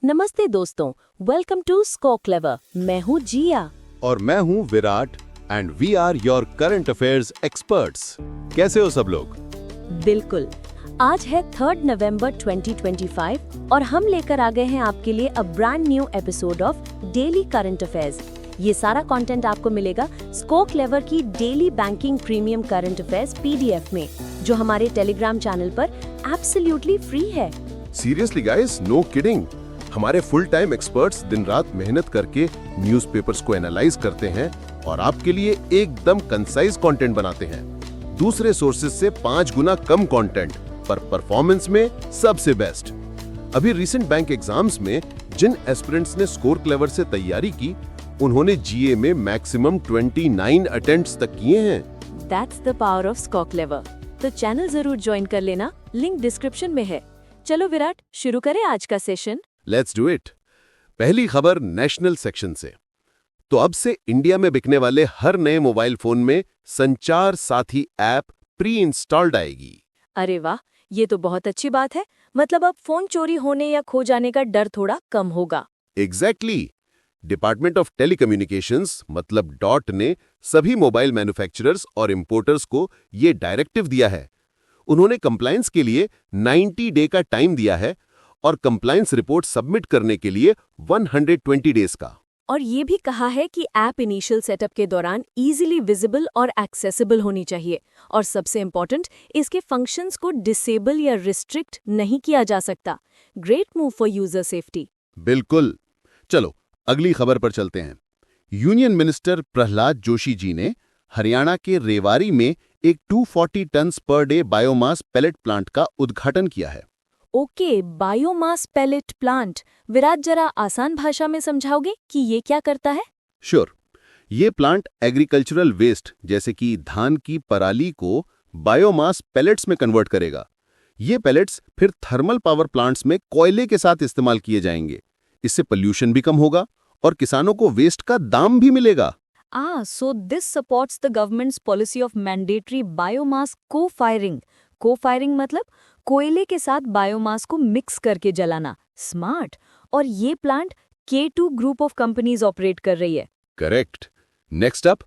नमस्ते दोस्तों, welcome to स्को clever. मैं हूँ जिया। और मैं हूँ Virat and we are your current affairs experts. कैसे हो सब लोग? बिल्कुल। आज है 3 नवंबर 2025 और हम लेकर आ गए हैं आपके लिए a brand new episode of daily current affairs. ये सारा कंटेंट आपको मिलेगा स्को क्लेवर की daily banking premium current affairs PDF में, जो हमारे टेलीग्राम चैनल पर एब्सोल्युटली फ्री है। Seriously guys, no kidding. हमारे फुल टाइम एक्सपर्ट्स दिन रात मेहनत करके न्यूज़पेपर्स को एनालाइज करते हैं और आपके लिए एकदम कंसाइज कंटेंट बनाते हैं। दूसरे सोर्सेज से 5 गुना कम कंटेंट पर परफॉर्मेंस में सबसे बेस्ट। अभी रिसेंट बैंक एग्जाम्स में जिन एस्पिरेंट्स ने स्कोर क्लेवर से तैयारी की, उन्होंने जीए में मैक्सिमम 29 अटेम्प्ट्स तक किए हैं। That's the power of sco clever. तो चैनल जरूर ज्वाइन कर लेना, लिंक डिस्क्रिप्शन में है। चलो विराट, शुरू करें आज का सेशन। Let's do it. पहली खबर नेशनल सेक्शन से। तो अब से इंडिया में बिकने वाले हर नए मोबाइल फोन में संचार साथी ऐप प्री इंस्टॉल्ड आएगी। अरे वाह, ये तो बहुत अच्छी बात है। मतलब अब फोन चोरी होने या खो जाने का डर थोड़ा कम होगा। एग्जैक्टली। डिपार्टमेंट ऑफ टेलीकम्युनिकेशंस मतलब डॉट ने सभी मोबाइल मैन्युफैक्चरर्स और इंपोर्टर्स को ये डायरेक्टिव दिया है। उन्होंने कंप्लायंस के लिए 90 डे का टाइम दिया है और कंप्लायंस रिपोर्ट सबमिट करने के लिए 120 डेज का। और ये भी कहा है कि ऐप इनिशियल सेटअप के दौरान इजीली विजिबल और एक्सेसिबल होनी चाहिए, और सबसे इम्पोर्टेंट, इसके फंक्शंस को डिसेबल या रिस्ट्रिक्ट नहीं किया जा सकता। Great move for user safety. बिल्कुल। चलो अगली खबर पर चलते हैं। यूनियन मिनिस्टर प्रहलाद जोशी जी ने हरियाणा के रेवाड़ी में एक 240 turns per day biomass pellet plant का उद्घाटन किया है। Okay, biomass pellet plant. Virat, जरा आसान भाषा में समझाओगे कि ये क्या करता है? श्योर। ये प्लांट एग्रीकल्चरल वेस्ट जैसे कि धान की पराली को बायोमास पैलेट्स में कन्वर्ट करेगा। ये पैलेट्स फिर थर्मल पावर प्लांट्स में कोयले के साथ इस्तेमाल किए जाएंगे। इससे पोल्यूशन भी कम होगा और किसानों को वेस्ट का दाम भी मिलेगा। So this supports the government's policy of mandatory biomass co-firing. Co-firing मतलब कोयले के साथ बायोमास को मिक्स करके जलाना। स्मार्ट। और ये plant K2 group of companies operate कर रही है। Correct. Next up,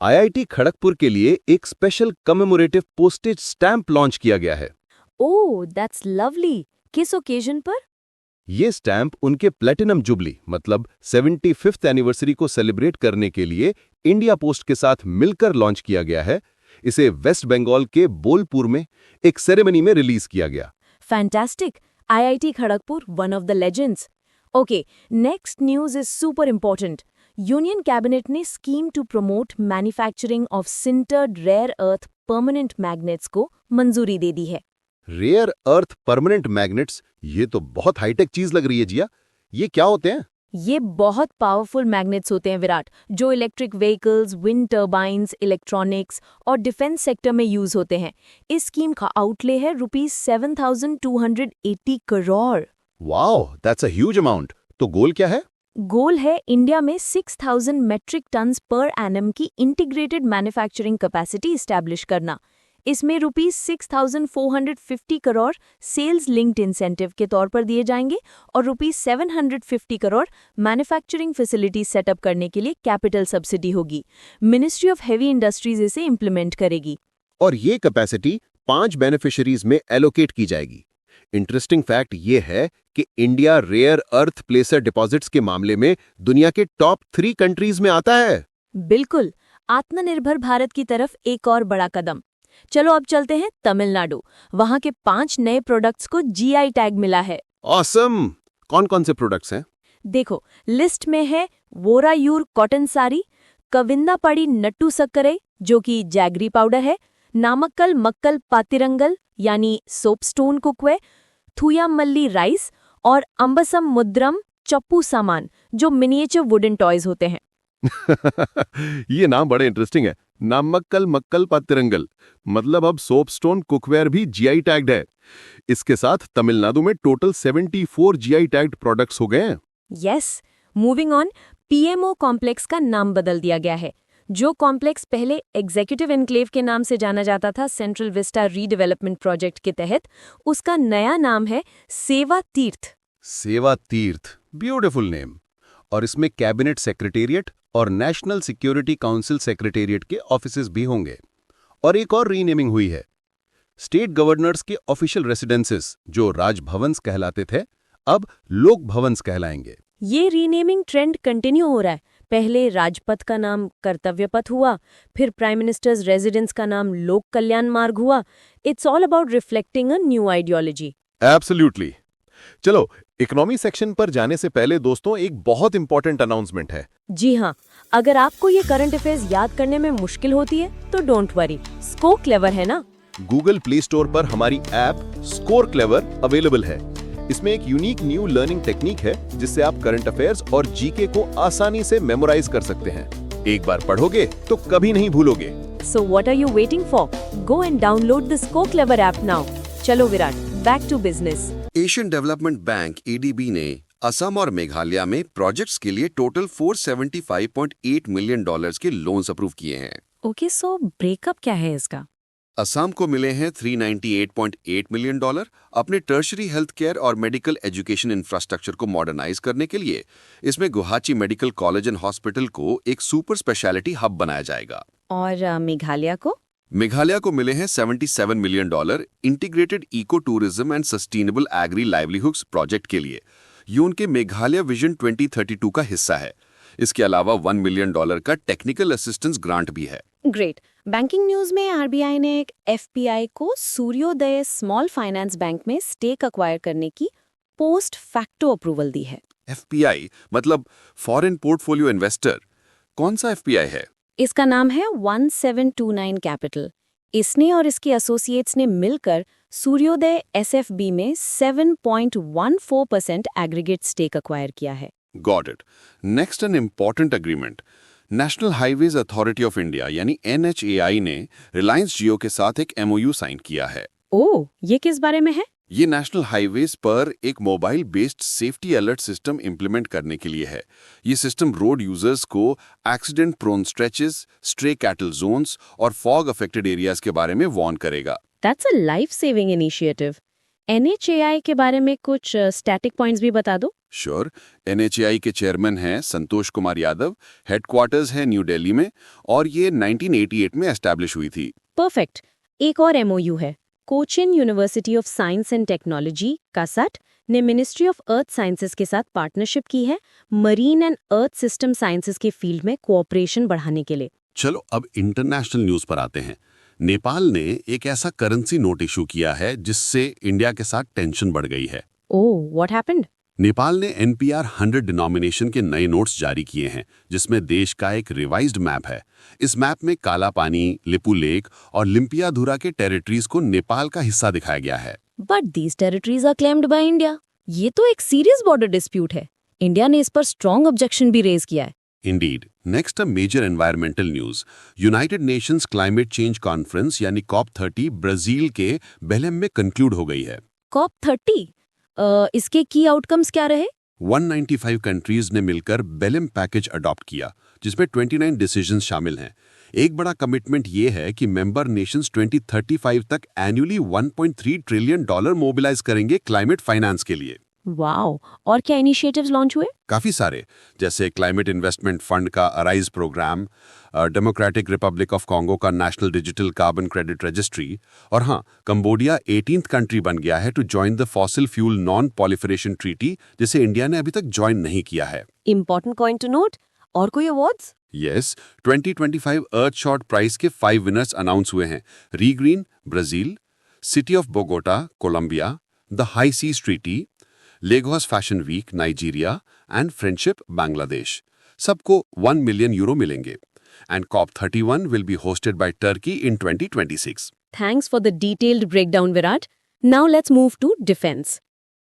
IIT Kharagpur के लिए एक special commemorative postage stamp launch किया गया है। ओह, दैट्स लवली। किस ओकेजन पर? ये स्टैंप उनके प्लेटिनम जुबली मतलब 75th एनिवर्सरी को सेलिब्रेट करने के लिए इंडिया पोस्ट के साथ मिलकर लॉन्च किया गया है। इसे वेस्ट बंगाल के बोलपुर में एक सेरेमनी में रिलीज किया गया। Fantastic. IIT Kharagpur, one of the legends. Okay, next news is super important. Union cabinet ने scheme to promote manufacturing of sintered rare earth permanent magnets को मंजूरी दे दी है। रेयर अर्थ परमानेंट मैग्नेट्स, ये तो बहुत हाईटेक चीज लग रही है जिया। ये क्या होते हैं? ये बहुत पावरफुल मैग्नेट्स होते हैं विराट, जो electric vehicles, wind turbines, electronics और डिफेंस सेक्टर में यूज होते हैं। इस स्कीम का आउटले है ₹7,280 crore. Wow, that's a huge amount. तो गोल क्या है? गोल है इंडिया में 6,000 मेट्रिक टन्स पर एनम की इंटीग्रेटेड मैन्युफैक्चरिंग कैपेसिटी इस्टेब्लिश करना। इसमें ₹6,450 करोड़ सेल्स लिंक्ड इंसेंटिव के तौर पर दिए जाएंगे और ₹750 करोड़ मैन्युफैक्चरिंग फैसिलिटी सेटअप करने के लिए कैपिटल सब्सिडी होगी। मिनिस्ट्री ऑफ हेवी इंडस्ट्रीज इसे इम्प्लीमेंट करेगी। और ये कैपेसिटी 5 बेनिफिशियरीज में एलोकेट की जाएगी। इंटरेस्टिंग फैक्ट ये है कि इंडिया रेयर अर्थ प्लेसर डिपॉजिट्स के मामले में दुनिया के टॉप 3 कंट्रीज में आता है। बिल्कुल, आत्मनिर्भर भारत की तरफ एक और बड़ा कदम। चलो अब चलते हैं तमिलनाडु। वहां के 5 नए प्रोडक्ट्स को जीआई टैग मिला है। ऑसम। कौन कौन से प्रोडक्ट्स हैं? देखो, लिस्ट में है वोरायूर कॉटन साड़ी, कविंदापड़ी नट्टू सक्करे जो कि जैगरी पाउडर है, नामक्कल मक्कल पातिरंगल यानी सोपस्टोन कुकवे, थुयामल्ली राइस और अंबसम मुद्रम चप्पू सामान जो मिनिएचर वुडन टॉयज होते हैं। ये नाम बड़े इंटरेस्टिंग है। नामक्कल मक्कल पातिरंगल मतलब अब सोपस्टोन कुकवेयर भी जीआई टैग्ड है। इसके साथ तमिलनाडु में टोटल 74 जीआई टैग्ड प्रोडक्ट्स हो गए हैं। Yes. Moving on, PMO complex का नाम बदल दिया गया है। जो कॉम्प्लेक्स पहले एग्जीक्यूटिव एनक्लेव के नाम से जाना जाता था सेंट्रल विस्टा रीडेवलपमेंट प्रोजेक्ट के तहत, उसका नया नाम है सेवा तीर्थ। सेवा तीर्थ, ब्यूटीफुल नेम। और इसमें कैबिनेट सेक्रेटेरिएट और नेशनल सिक्योरिटी काउंसिल सेक्रेटेरिएट के ऑफिसेज भी होंगे। और एक और रीनेमिंग हुई है। स्टेट गवर्नर्स के ऑफिशियल रेसिडेंसेस, जो राजभवंस कहलाते थे, अब लोक भवंस कहलाएंगे। ये रीनेमिंग ट्रेंड कंटिन्यू हो रहा है। पहले राजपथ का नाम कर्तव्य पथ हुआ, फिर प्राइम मिनिस्टर्स रेजिडेंस का नाम लोक कल्याण मार्ग हुआ। It's all about reflecting a new ideology. Absolutely. चलो, इकोनॉमी सेक्शन पर जाने से पहले दोस्तों एक बहुत इंपॉर्टेंट अनाउंसमेंट है। जी हाँ, अगर आपको ये करंट अफेयर्स याद करने में मुश्किल होती है तो डोंट वरी, स्को क्लेवर है ना। गूगल प्ले स्टोर पर हमारी ऐप स्कोर क्लेवर अवेलेबल है। इसमें एक यूनिक न्यू लर्निंग टेक्निक है जिससे आप करंट अफेयर्स और जीके को आसानी से मेमोराइज कर सकते हैं। एक बार पढ़ोगे तो कभी नहीं भूलोगे। So what are you waiting for? Go and download the Score Clever app now. चलो Virat, back to business. Asian development bank ADB ने असम और मेघालय में प्रोजेक्ट्स के लिए टोटल $475.8 मिलियन के लोन्स अप्रूव किए हैं। Okay, so breakup क्या है इसका? असम को मिले हैं $398.8 मिलियन अपने टर्शरी हेल्थ केयर और मेडिकल एजुकेशन इंफ्रास्ट्रक्चर को मॉडर्नाइज करने के लिए। इसमें Guwahati medical college and hospital को एक सुपर स्पेशलिटी हब बनाया जाएगा। और मेघालय को? मेघालय को मिले हैं $77 million integrated eco tourism and sustainable agri livelihoods project के लिए। ये उनके मेघालय विजन 2032 का हिस्सा है। इसके अलावा $1 मिलियन का टेक्निकल असिस्टेंस ग्रांट भी है। ग्रेट। बैंकिंग न्यूज में आरबीआई ने एक एफपीआई को सूर्योदय स्मॉल फाइनेंस बैंक में स्टेक अक्वायर करने की पोस्ट फैक्टो अप्रूवल दी है। एफपीआई मतलब फॉरेन पोर्टफोलियो इन्वेस्टर। कौन सा एफपीआई है? इसका नाम है 1729 कैपिटल। इसने और इसके एसोसिएट्स ने मिलकर सूर्योदय एसएफबी में 7.14% एग्रीगेट स्टेक अक्वायर किया है। Got it. Next an important agreement. National highways authority of India यानी एनएचएआई ने रिलायंस जियो के साथ एक एमओयू साइन किया है। ओह, ये किस बारे में है? ये नेशनल हाईवेज पर एक mobile based safety alert system implement करने के लिए है। ये सिस्टम रोड यूजर्स को accident prone stretches, stray cattle zones और फॉग अफेक्टेड एरियाज के बारे में वार्न करेगा। That's a life saving initiative. NHAI के बारे में कुछ स्टैटिक पॉइंट्स भी बता दो। श्योर। एनएचएआई के चेयरमैन हैं संतोष कुमार यादव, हेडक्वार्टर्स है न्यू दिल्ली में और ये 1988 में एस्टैब्लिश हुई थी। परफेक्ट। एक और एमओयू है। Cochin university of science and technology CUSAT ने मिनिस्ट्री ऑफ अर्थ साइंसेज के साथ पार्टनरशिप की है marine and earth system sciences के फील्ड में कोऑपरेशन बढ़ाने के लिए। चलो अब इंटरनेशनल न्यूज पर आते हैं। नेपाल ने एक ऐसा करेंसी नोट इशू किया है जिससे इंडिया के साथ टेंशन बढ़ गई है। ओह, व्हाट हैपेंड? नेपाल ने NPR 100 डिनोमिनेशन के नए नोट्स जारी किए हैं जिसमें देश का एक रिवाइज्ड मैप है। इस मैप में काला पानी, लिपू लेक और लिम्पियाधुरा के टेरिटरीज को नेपाल का हिस्सा दिखाया गया है। But these territories are claimed by India. ये तो एक सीरियस बॉर्डर डिस्प्यूट है। इंडिया ने इस पर स्ट्रॉन्ग ऑब्जेक्शन भी रेज किया है। Indeed. Next, a major environmental news. United Nations Climate Change Conference यानी COP30 ब्राजील के बेलेम में कंक्लूड हो गई है। COP30? इसके की आउटकम्स क्या रहे? 195 कंट्रीज ने मिलकर बेलेम पैकेज अडॉप्ट किया जिसमें 29 डिसीजंस शामिल हैं। एक बड़ा कमिटमेंट ये है कि मेंबर नेशंस 2035 तक एनुअली $1.3 ट्रिलियन मोबिलाइज करेंगे क्लाइमेट फाइनेंस के लिए। वाओ, और क्या इनिशिएटिव्स लॉन्च हुए? काफी सारे, जैसे क्लाइमेट इन्वेस्टमेंट फंड का arise programme, democratic republic of Congo का national digital carbon credit registry और हाँ, कंबोडिया 18th कंट्री बन गया है to join the fossil fuel non proliferation treaty जिसे इंडिया ने अभी तक ज्वाइन नहीं किया है। Important point to note. और कोई अवार्ड्स? यस, 2025 अर्थशॉट प्राइज के 5 विनर्स अनाउंस हुए हैं। Regreen Brazil, city of Bogota Colombia, the high seas treaty, Lagos fashion week Nigeria and friendship Bangladesh. सबको 1 मिलियन यूरो मिलेंगे। And COP31 will be hosted by Turkey in 2026. Thanks for the detailed breakdown, Virat. Now let's move to defense.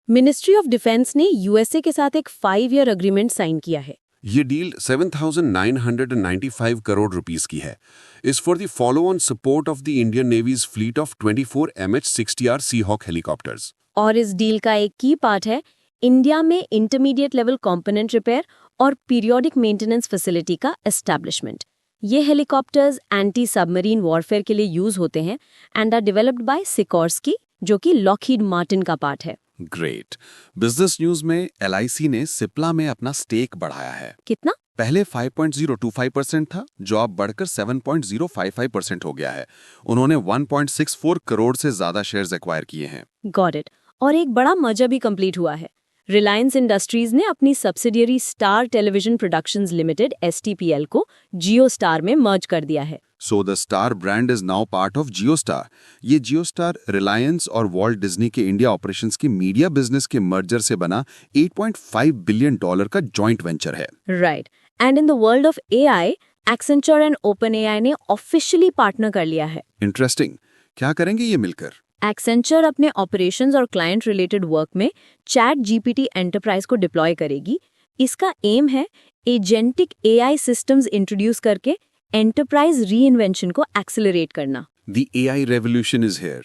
Ministry of Defense ने USA के साथ एक 5-year agreement sign किया है। ये deal 7,995 crore rupees की है। Is for the follow on support of the Indian navy's fleet of 24 MH-60R Seahawk helicopters. और इस डील का एक की पार्ट है इंडिया में इंटरमीडिएट लेवल कंपोनेंट रिपेयर और पीरियोडिक मेंटेनेंस फैसिलिटी का एस्टैब्लिशमेंट। ये हेलीकॉप्टर्स एंटी सबमरीन वॉरफेयर के लिए यूज होते हैं and are developed by Sikorsky, जो कि लॉकहीड मार्टिन का पार्ट है। ग्रेट। बिजनेस न्यूज में LIC ने सिप्ला में अपना स्टेक बढ़ाया है। कितना? पहले 5.025% था, जो अब बढ़कर 7.055% हो गया है। उन्होंने 1.64 करोड़ से ज्यादा शेयर्स एक्वायर किए हैं। Got it. और एक बड़ा मर्जर भी कंप्लीट हुआ है। रिलायंस इंडस्ट्रीज ने अपनी subsidiary star television productions limited STPL को जियो स्टार में मर्ज कर दिया है। So the star brand is now part of Jio star. ये जियो स्टार रिलायंस और वॉल्ट डिज्नी के इंडिया ऑपरेशंस की मीडिया बिजनेस के मर्जर से बना $8.5 बिलियन का जॉइंट वेंचर है। Right. And in the world of AI, Accenture and OpenAI ने ऑफिशियली पार्टनर कर लिया है। इंटरेस्टिंग। क्या करेंगे ये मिलकर? एक्सेंचर अपने ऑपरेशंस और क्लाइंट रिलेटेड वर्क में ChatGPT एंटरप्राइज को डिप्लॉय करेगी। इसका एम है एजेंटिक AI सिस्टम्स इंट्रोड्यूस करके एंटरप्राइज रीइन्वेंशन को एक्सेलरेट करना। The AI revolution is here।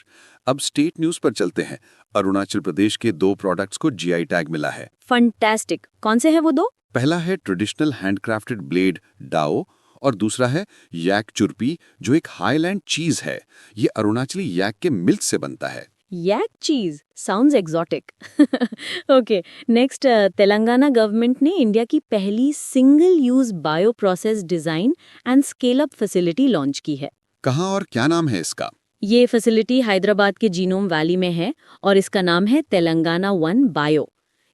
अब स्टेट न्यूज पर चलते हैं। अरुणाचल प्रदेश के 2 प्रोडक्ट्स को GI टैग मिला है। फंटास्टिक। कौन से हैं वो 2? पहला है ट्रेडिशनल हैंडक्राफ्टेड ब्लेड डाओ और दूसरा है याक चुरपी, जो एक हाईलैंड चीज है। ये अरुणाचली याक के मिल्क से बनता है। याक चीज sounds exotic. Okay, next, Telangana government ने इंडिया की पहली single use bio process design and scale up facility launch की है। कहाँ और क्या नाम है इसका? ये फैसिलिटी हैदराबाद के जीनोम वैली में है और इसका नाम है तेलंगाना 1 बायो।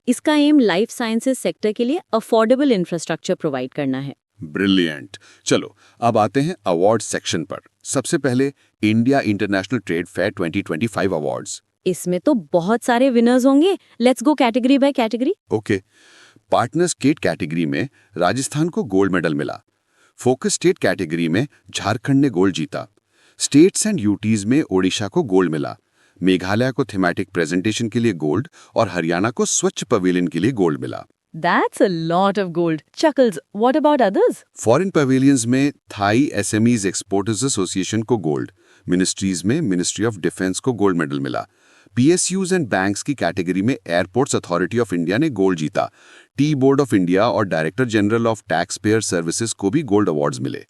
इसका एम लाइफ साइंसेज सेक्टर के लिए अफोर्डेबल इंफ्रास्ट्रक्चर प्रोवाइड करना है। ब्रिलियंट। चलो अब आते हैं अवार्ड सेक्शन पर। सबसे पहले India international trade fair 2025 awards. इसमें तो बहुत सारे विनर्स होंगे। Let's go category by category. Okay. Partner state category में राजस्थान को गोल्ड मेडल मिला। फोकस स्टेट कैटेगरी में झारखंड ने गोल्ड जीता। स्टेट्स एंड यूटीज में ओडिशा को गोल्ड मिला। मेघालय को थीमेटिक प्रेजेंटेशन के लिए गोल्ड और हरियाणा को स्वच्छ पवेलियन के लिए गोल्ड मिला। That's a lot of gold. Chuckles, what about others? Foreign pavilions में थाई SMEs एक्सपोर्टर्स एसोसिएशन को गोल्ड, मिनिस्ट्रीज में मिनिस्ट्री ऑफ डिफेंस को गोल्ड मेडल मिला। PSUs एंड बैंक्स की कैटेगरी में एयरपोर्ट्स अथॉरिटी ऑफ इंडिया ने gold जीता। Tea board of India और director general of tax payer services को भी गोल्ड अवार्ड्स मिले।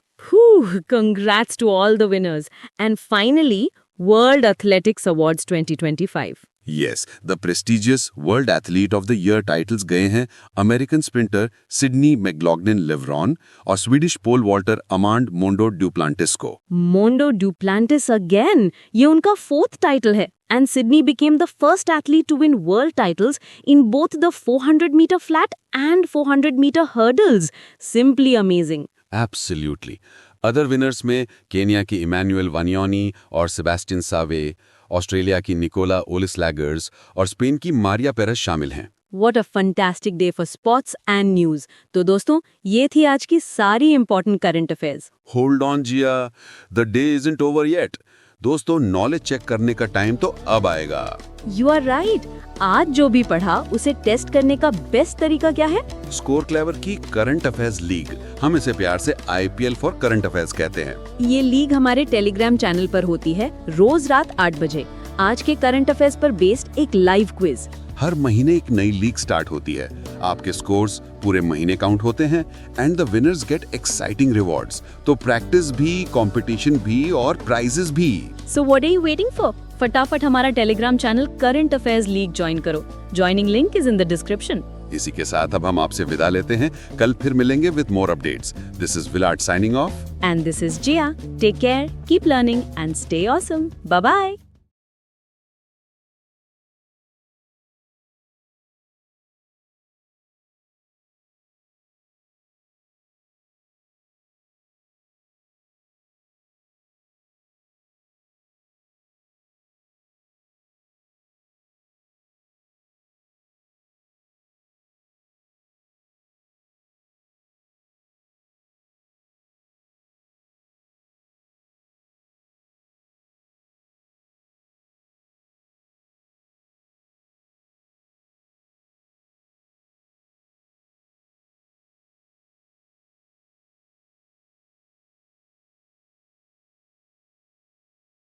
Congrats to all the winners. And finally, World Athletics Awards 2025. Yes, the prestigious World Athlete of the Year titles गए हैं American sprinter Sydney McLaughlin लेवरॉन और Swedish pole vaulter अमांड Mondo ड्यूप्लांटिस को। Mondo Duplantis again. ये उनका 4th title है. And Sydney became the first athlete to win world titles in both the 400-meter flat and 400-meter hurdles. Simply amazing. Absolutely. Other winners में Kenya की Emmanuel वानियोनी और Sebastian Save, Australia की Nicola ओलिसलैगर्स और Spain की Maria Perez शामिल हैं। What a fantastic day for sports and news. तो दोस्तों, ये थी आज की सारी important current affairs. Hold on Jiya, the day isn't over yet. दोस्तों, नॉलेज चेक करने का टाइम तो अब आएगा। You are right. आज जो भी पढ़ा उसे टेस्ट करने का बेस्ट तरीका क्या है? स्कोर क्लेवर की करंट अफेयर्स लीग, हम इसे प्यार से IPL फॉर करंट अफेयर्स कहते हैं। ये लीग हमारे टेलीग्राम चैनल पर होती है रोज रात 8 बजे। आज के करंट अफेयर्स पर बेस्ड एक लाइव क्विज। हर महीने एक नई लीग स्टार्ट होती है। आपके स्कोर्स पूरे महीने काउंट होते हैं and the winners get exciting rewards. तो प्रैक्टिस भी, कंपटीशन भी और प्राइजेस भी। So what are you waiting for? फटाफट हमारा Telegram channel current affairs league join करो। Joining link is in the description. इसी के साथ अब हम आपसे विदा लेते हैं। कल फिर मिलेंगे with more updates. This is विलाट signing off and this is Jiya. Take care, keep learning and stay awesome. Bye bye.